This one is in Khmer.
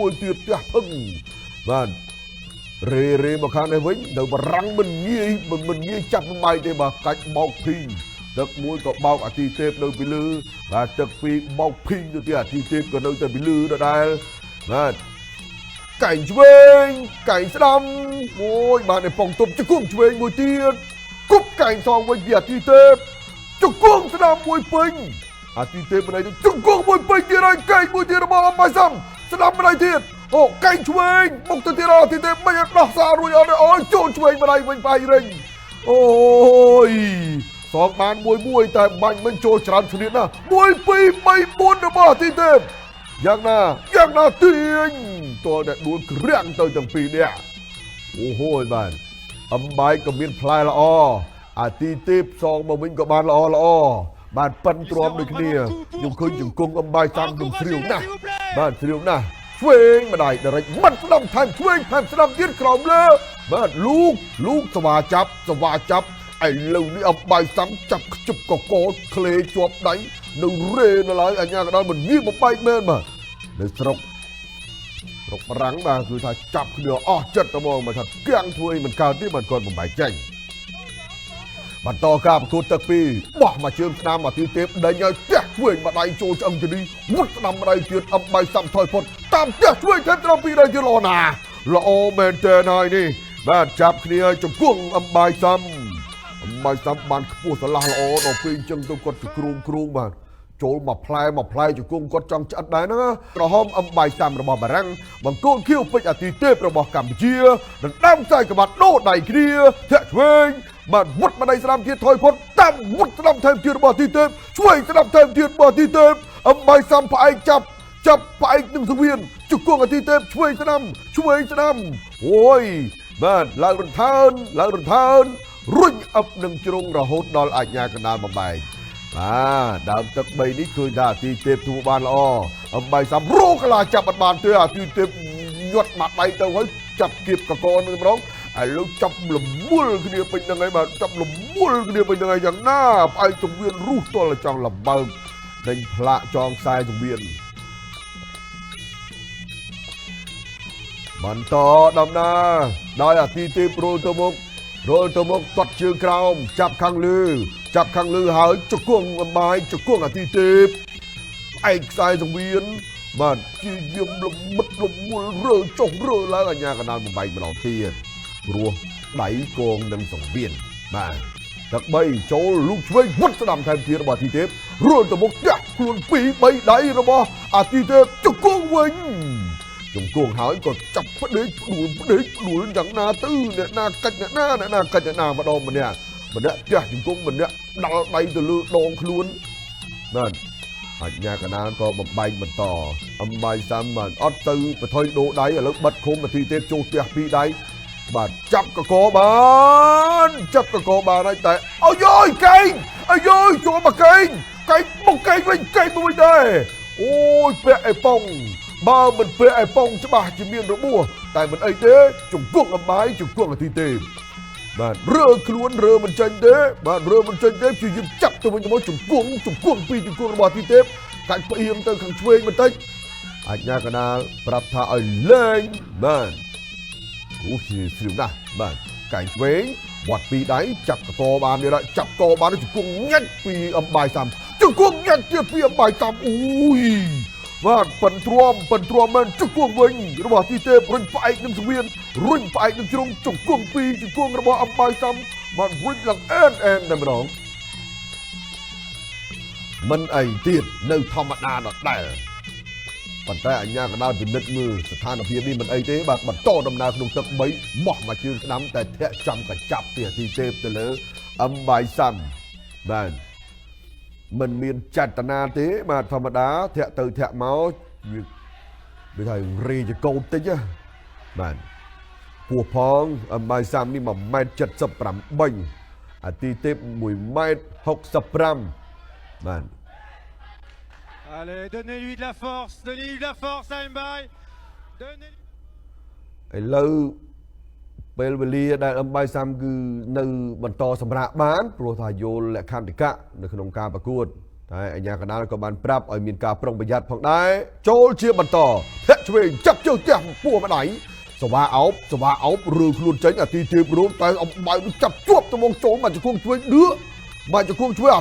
មួយទៀតផ្ទះភឹងបាទរេមកខាងនេះវិញនៅបារាំងមិនងាយចាប់បាយទេបាទកាច់បោកភីងទឹកមួយក៏បោកអាទិទេពនៅពីលើបាទទឹកពីរបោកភីងទៅទៀតអាទិទេពក៏នៅតែពីលើដដែលបាទកែងឆ្វេងកែងស្ដាំអូយបាទឯប៉ុងទប់ជង្គង់ឆ្វេងមួយទៀតគប់កែងសងវិញពីអាទិទេពជង្គង់ស្ដាំមួយពេញអាទិទេពម្ដាយជង្គង់មួយពេញទៀតហើយកែងមួយទៀតរបស់អំបាយសំស្ដាំម្ដាយទៀតអូកែងឆ្វេងមុខទៅទៀតអាទិទេពមិនអត់ដោះសាររួចអត់អូយចូលឆ្វេងម្ដាយវិញបាយរិញអូយសងបានមួយតែបាញ់មិនចូលច្រើនឈ្នះណា1 2 3 4របស់អាទិទេពយ៉ាងណាទាញតើតែដួលក្រាំងទៅទាំងពីរនេះអូហូយបាទអំបាយក៏មានផ្លែល្អអាទិទេពសងមកវិញក៏បានល្អបាទប៉ិនទ្រាំដូចគ្នាខ្ញុំឃើញជង្គង់អំបាយតាមនឹងស្រាវណាស់បាទស្រាវណាស់ឆ្វេងម្ដាយដរិចមិនស្ដាំថែមឆ្វេងថែមស្ដាំទៀតក្រោមលើបាទលូកស្វាចាប់ឥឡូវនេះអំបាយសាំចាប់ខ្ជិបកកក្លេជាប់ដៃនៅរេនៅឡើយអញ្ញាកដាលមិនងាយបំបែកមែនបាទនៅស្រុកបារាំងបាទគឺថាចាប់គ្នាអស់ចិត្តហ្មងមកថាគៀងធ្វើអីមិនកើតទេបាទគាត់បំបែកចេញបន្តការប្រកួតទឹកពីរបោះមកជើងស្ដាំអាទិទេពដេញឲ្យផ្ទះឆ្វេងម្ដាយចូលឆ្អឹងជនីវុតស្ដាំម្ដាយទៀតអំបាយសាំថយផុតតាមផ្ទះឆ្វេងថែមត្រង់ពីរដៃទៀតល្អមែនតើហើយនេះបាទចាប់គ្នាជង្គង់អំបាយសាំបានខ្ពស់ស្រឡះល្អដល់ពេលអញ្ចឹងទៅគាត់ទៅគ្រូងបាទចូលមកផ្លែជង្គង់គាត់ចង់ឆ្អិតដែរណាក្រហមអំបាយសាំរបស់បារាំងបង្គោលខៀវពេជ្រអាទិទេពរបស់កម្ពុជាដណ្ដើមខ្សែក្បាត់ដូរដៃគ្នាធាក់ឆ្វេងបាទវុតម្ដាយស្ដាំទៀតថយផុតតាមវុតស្ដាំថែមទៀតរបស់អាទិទេពឆ្វេងស្ដាំថែមទៀតរបស់អាទិទេពអំបាយសាំផ្អែកចាប់ផ្អែកនឹងសវៀនជង្គង់អាទិទេពឆ្វេងស្ដាំអូយបាទឡើងរន្ថើនរុញអឹបនឹងជ្រុងរហូតដល់អាជ្ញាកណ្ដាលបំបែកបាទដើមទឹក3នេះឃើញថាអាទិទេពធ្វើបានល្អអំបាយសាំរោកលាចាប់អត់បានទេអាទិទេពញាត់មកដៃទៅហើយចាប់គៀបកកនឹងម្ដងឥឡូវចាប់លមុលគ្នាពេញហ្នឹងហើយបាទចាប់លមុលគ្នាពេញហ្នឹងហើយយ៉ាងណាផ្អែកជំវៀនរុះទល់ចង់លបើកដេញផ្លាកចងខ្សែជំវៀនបន្តដំណើរដោយអាទិទេពរលទៅមុខទាត់ជើងក្រោមចាប់ខាងលើហើយជង្គង់អំបាយជង្គង់អាទិទេពឯកខ្សែសង្វៀនបាទជាយាមលមិតលមុលរើចុះរើឡើងអាញាកណ្ដាលបំបែកម្ដងទៀតព្រោះដៃកងនឹងសង្វៀនបាទទឹក3ចូលលូកឆ្វេងវុតស្ដាំថែមទៀតរបស់អាទិទេពរួលទៅមុខចាក់ខ្លួន2 3ដៃរបស់អាទិទេពជង្គង់វិញជង្គង់ហើយក៏ចាប់ផ្ដេកផ្ដួលយ៉ាងណាទៅអ្នកណាកាច់អ្នកណាម្ដងម្នាក់ផ្ទះជង្គង់ម្នាក់ដល់ដៃទៅលើដងខ្លួនបាទអាជ្ញាកណ្ដាលក៏បំបែកបន្តអំបាយសាំបាទអត់ទៅបថុយដូរដៃឥឡូវបិទឃុំអាទិទេពចូលផ្ទះ2ដៃបាទចាប់កកបានហើយតែអូយកែងចូលមកកែងវិញដែរអូយពាក់ឯប៉ុងបើមិនពាក់ឯប៉ុងច្បាស់ជាមានរបួសតែមិនអីទេជង្គង់អំបាយជង្គង់អាទិទេពបាទរើខ្លួនរើមិនចេញទេព្យាយាមចាប់ទៅវិញទៅមកជង្គង់ពីរជង្គង់របស់អាទិទេពកាច់ផ្អៀងទៅខាងឆ្វេងបន្តិចអាជ្ញាកណ្ដាលប្រាប់ថាឲ្យលេងបាទអូស្រីណាស់បាទកែងឆ្វេងវត្តពីរដៃចាប់កកបាននេះចាប់កបានជង្គង់ញាច់ពីអំបាយសាំជង្គង់ញាច់ទៀតពីអំបាយសាំអូយបាទប៉ិនទ្រាំមែនជង្គង់វិញរបស់អាទិទេពរុញផ្អែកនឹងសង្វៀនរុញផ្អែកនឹងជ្រុងជង្គង់ពីរជង្គង់របស់អំបាយសាំបាទរុញឡើងអែនតែម្ដងមិនអីទៀតនៅធម្មតាដដែលប៉ុន្តែអាជ្ញាកណ្ដាលពិនិត្យមើលស្ថានភាពនេះមិនអីទេបាទបន្តដំណើរក្នុងទឹក3បោះមកជើងស្ដាំតែធាក់ចំកញ្ចាប់ទីអាទិទេពទៅលើអំបាយសាំបាទមិនមានចេតនាទេបាទធម្មតាធាក់ទៅធាក់មកវាថារីចកោបតិចបាទពោះផងអំបាយសាំនេះ1.78 អាទិទេព1.65 បាទ Allez, donnez-lui de la force à Mbaye. ឥឡូវពេលវេលាដែលអំបាយសាំគឺនៅបន្តសម្រាប់បានព្រោះថាយល់លក្ខន្តិកៈនៅក្នុងការប្រកួត តែអាញាកណ្ដាលក៏បានប្រាប់ឲ្យមានការប្រុងប្រយ័ត្នផងដែរចូលជាបន្តធាក់ឆ្វេងចាប់ជើងទះពោះម្ដាយសវ៉ាអោបឬខ្លួនចេញអាទីទៀបរួមតែអំបៅចាប់ជាប់ត្បូងចូលមកជង្គង់ឆ្វេងដឿបាច់ជង្គង់ឆ្វេង